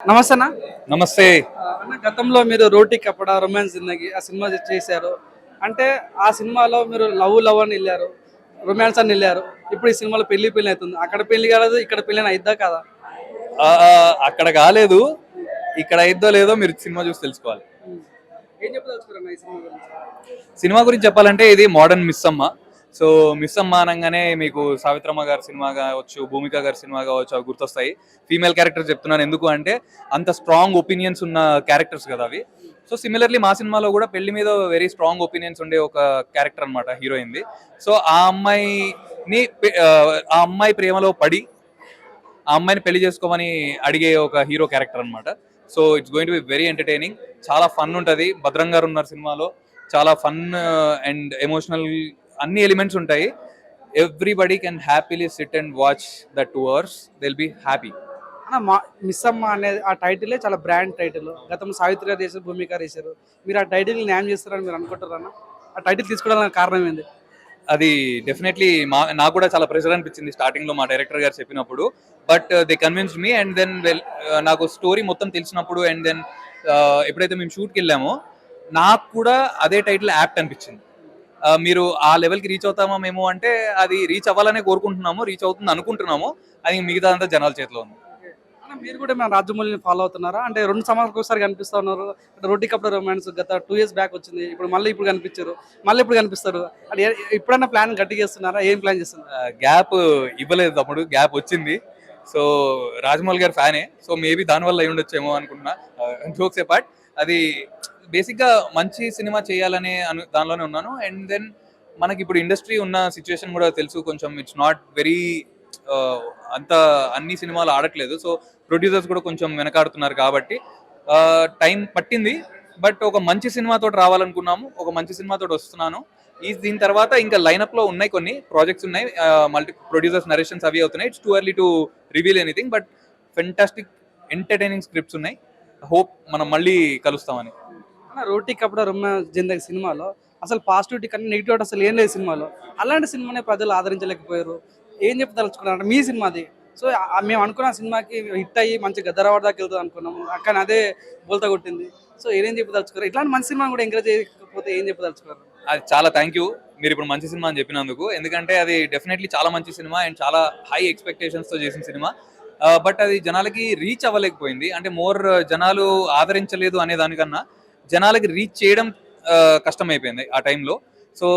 నమస్తే అన్న. నమస్తే. అన్న గతంలో మీరు రోటీ కపడా రొమాన్స్ జిందగీ ఆ సినిమా చేశారు. అంటే ఆ సినిమాలో మీరు లవ్ అని వెళ్ళారు, రొమాన్స్ అని వెళ్ళారు. ఇప్పుడు ఈ సినిమాలో పెళ్లి అవుతుంది. అక్కడ పెళ్లి కాలేదు, ఇక్కడ పెళ్లి అయిద్దా కదా? అక్కడ కాలేదు, ఇక్కడ అయిద్దో లేదో మీరు సినిమా చూసి తెలుసుకోవాలి. ఏం చెప్పదలుచుకున్నారన్న ఈ సినిమా గురించి? సినిమా గురించి చెప్పాలంటే ఇది మోడర్న్ మిస్ అమ్మ. సో మిస్ అమ్మ అనగానే మీకు సావిత్రమ్మ గారి సినిమా కావచ్చు, భూమిక గారి సినిమా కావచ్చు, అవి గుర్తొస్తాయి. ఫీమేల్ క్యారెక్టర్స్ చెప్తున్నాను ఎందుకు అంటే అంత స్ట్రాంగ్ ఒపీనియన్స్ ఉన్న క్యారెక్టర్స్ కదా అవి. సో సిమిలర్లీ మా సినిమాలో కూడా పెళ్లి మీద వెరీ స్ట్రాంగ్ ఒపీనియన్స్ ఉండే ఒక క్యారెక్టర్ అనమాట హీరోయిన్ది. సో ఆ అమ్మాయి ప్రేమలో పడి ఆ అమ్మాయిని పెళ్లి చేసుకోమని అడిగే ఒక హీరో క్యారెక్టర్ అనమాట. So it's going to be very entertaining. చాలా ఫన్ ఉంటుంది. భద్రం గారు ఉన్నారు సినిమాలో. చాలా ఫన్ అండ్ ఎమోషనల్ అన్ని ఎలిమెంట్స్ ఉంటాయి. Everybody can happily sit and watch the 2 hours. Will be happy. అన్న మిస్ అమ్మ అనేది ఆ టైటిలే చాలా బ్రాండ్ టైటిల్. గతంలో సావిత్రి గారు చేశారు, భూమిక గారు చేశారు. మీరు ఆ టైటిల్ న్యాయం చేస్తారని మీరు అనుకుంటారన్న? ఆ టైటిల్ తీసుకోవడానికి కారణం ఏంది? అది డెఫినెట్లీ నాకు కూడా చాలా ప్రెషర్ అనిపించింది స్టార్టింగ్ లో మా డైరెక్టర్ గారు చెప్పినప్పుడు. But they convinced me and then నాకు స్టోరీ మొత్తం తెలిసినప్పుడు అండ్ దెన్ ఎప్పుడైతే మేము షూట్కి వెళ్ళామో నాకు కూడా అదే టైటిల్ యాప్ట్ అనిపించింది. మీరు ఆ లెవెల్కి రీచ్ అవుతామా మేము అంటే అది రీచ్ అవ్వాలనే కోరుకుంటున్నాము, రీచ్ అవుతుంది అనుకుంటున్నాము. అది మిగతా అంతా జనాల చేతిలో ఉంది. అన్న మీరు కూడా మన రాజమౌళిని ఫాలో అవుతున్నారా? అంటే 2 సంవత్సరాలకు ఒకసారి కనిపిస్తా ఉన్నారు. అంటే రోటీ కపడా రొమాన్స్ గత 2 years బ్యాక్ వచ్చింది. ఇప్పుడు కనిపించారు, మళ్ళీ ఇప్పుడు కనిపిస్తారు. అంటే ఇప్పుడన్నా ప్లాన్ గట్టిగా చేస్తున్నారా? ఏం ప్లాన్ చేస్తున్నారు? గ్యాప్ ఇవ్వలేదు తమ్ముడు, గ్యాప్ వచ్చింది. సో రాజమౌళి గారి ఫ్యానే. సో మేబీ దానివల్ల అయి ఉండొచ్చేమో అనుకుంటున్నా. జోక్స్ అపార్ట్, అది బేసిక్గా మంచి సినిమా చేయాలనే దానిలోనే ఉన్నాను. అండ్ దెన్ మనకి ఇప్పుడు ఇండస్ట్రీ ఉన్న సిచ్యువేషన్ కూడా తెలుసు. కొంచెం ఇట్స్ నాట్ వెరీ అంత అన్ని సినిమాలు ఆడట్లేదు. సో ప్రొడ్యూసర్స్ కూడా కొంచెం వెనకాడుతున్నారు కాబట్టి టైం పట్టింది. బట్ ఒక మంచి సినిమాతో రావాలనుకున్నాము, ఒక మంచి సినిమాతో వస్తున్నాను. దీని తర్వాత ఇంకా లైనప్ లో ఉన్నాయి, కొన్ని ప్రాజెక్ట్స్ ఉన్నాయి, మల్టీ ప్రొడ్యూసర్స్ నరేషన్స్ అవి అవుతున్నాయి. It's too early to reveal anything, but fantastic entertaining scripts ఉన్నాయి. హోప్ మనం మళ్ళీ కలుస్తామని. రోటీ కపడా రొమాన్స్ జిందగీ సినిమాలో అసలు పాజిటివిటీ కన్నా నెగిటివిటీ అసలు ఏం లేదు సినిమాలో. అలాంటి సినిమానే ప్రజలు ఆదరించలేకపోయారు. ఏం చెప్పదలుచుకున్నారు మీ సినిమాది? సో మేము అనుకున్న సినిమాకి హిట్ అయ్యి మంచి గద్దరవాడ దాకా వెళ్తుంది అనుకున్నాము, కానీ అదే బోల్తా కొట్టింది. సో ఏం చెప్పదలుచుకున్నారు? ఇట్లాంటి మంచి సినిమా కూడా ఎంకరేజ్ చేయకపోతే ఏం చెప్పదలుచుకున్నారు? అది చాలా థ్యాంక్ యూ మీరు ఇప్పుడు మంచి సినిమా అని చెప్పినందుకు. ఎందుకంటే అది డెఫినెట్లీ చాలా మంచి సినిమా అండ్ చాలా హై ఎక్స్పెక్టేషన్స్తో చేసిన సినిమా. బట్ అది జనాలకి రీచ్ అవ్వలేకపోయింది. అంటే మోర్ జనాలు ఆదరించలేదు అనే దానికన్నా జనాలకి రీచ్ చేయడం కష్టమైపోయింది ఆ టైంలో. సో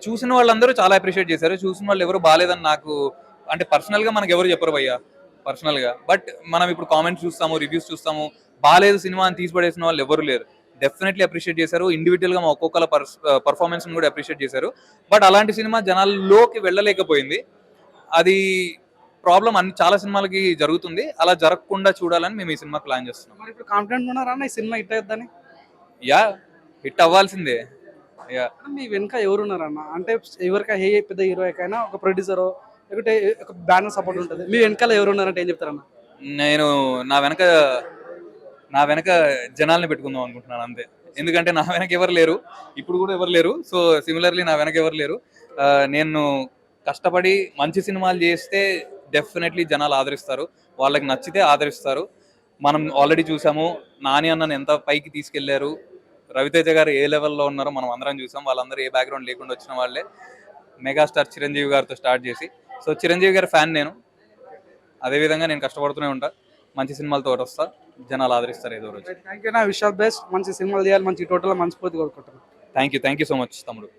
చూసిన వాళ్ళందరూ చాలా అప్రిషియేట్ చేశారు. చూసిన వాళ్ళు ఎవరు బాగాలేదని నాకు అంటే పర్సనల్గా మనకు ఎవరు చెప్పరు భయ్యా పర్సనల్గా. బట్ మనం ఇప్పుడు కామెంట్స్ చూస్తాము, రివ్యూస్ చూస్తాము, బాగాలేదు సినిమా అని తీసిపడేసిన వాళ్ళు ఎవరు లేరు. డెఫినెట్లీ అప్రిషియేట్ చేశారు. ఇండివిజువల్గా మా ఒక్కొక్కల పర్ఫార్మెన్స్ కూడా అప్రిషియేట్ చేశారు. బట్ అలాంటి సినిమా జనాల్లోకి వెళ్ళలేకపోయింది. అది ప్రాబ్లం చాలా సినిమాలకి జరుగుతుంది. అలా జరగకుండా చూడాలని మేము ఈ సినిమా ప్లాన్ చేస్తున్నాం. మరి ఇప్పుడు కాన్ఫిడెంట్ ఉన్నారా ఈ సినిమా హిట్ అవుతుందని? యా, హిట్ అవ్వాల్సిందే. యా. మీ వెనుక ఎవరున్నారన్న? అంటే ఎవరికి ఏ పెద్ద హీరోకైనా ఒక ప్రొడ్యూసరో లేకుంటే ఒక బ్యానర్ సపోర్ట్ ఉంటుంది. మీ వెనకాల ఎవరున్నారంటే ఏం చెప్తారన్న? నేను నా వెనక జనాల్ని పెట్టుకుందాం అనుకుంటున్నాను అంతే. ఎందుకంటే నా వెనక ఎవరు లేరు, ఇప్పుడు కూడా ఎవరు లేరు. సో సిమిలర్లీ నా వెనక ఎవరు లేరు. నేను కష్టపడి మంచి సినిమాలు చేస్తే డెఫినెట్లీ జనాలు ఆదరిస్తారు, వాళ్ళకి నచ్చితే ఆదరిస్తారు. మనం ఆల్రెడీ చూసాము, నాని అన్నను ఎంత పైకి తీసుకెళ్లారు, రవితేజ గారు ఏ లెవెల్లో ఉన్నారో మనం అందరం చూసాం. వాళ్ళందరూ ఏ బ్యాక్గ్రౌండ్ లేకుండా వచ్చిన వాళ్ళే. మెగాస్టార్ చిరంజీవి గారితో స్టార్ట్ చేసి, సో చిరంజీవి గారి ఫ్యాన్ నేను. అదేవిధంగా నేను కష్టపడుతూనే ఉంటా, మంచి సినిమాలతో వస్తా, జనాలు ఆదరిస్తారు ఏదో రోజు. థ్యాంక్ యూ నా విష్ ఆల్ బెస్ట్. మంచి సినిమాలు చేయాలి, మంచి టోటల్ మనస్ఫూర్తి కోరుకుంటున్నాను. థ్యాంక్ యూ సో మచ్ తమ్ముడు.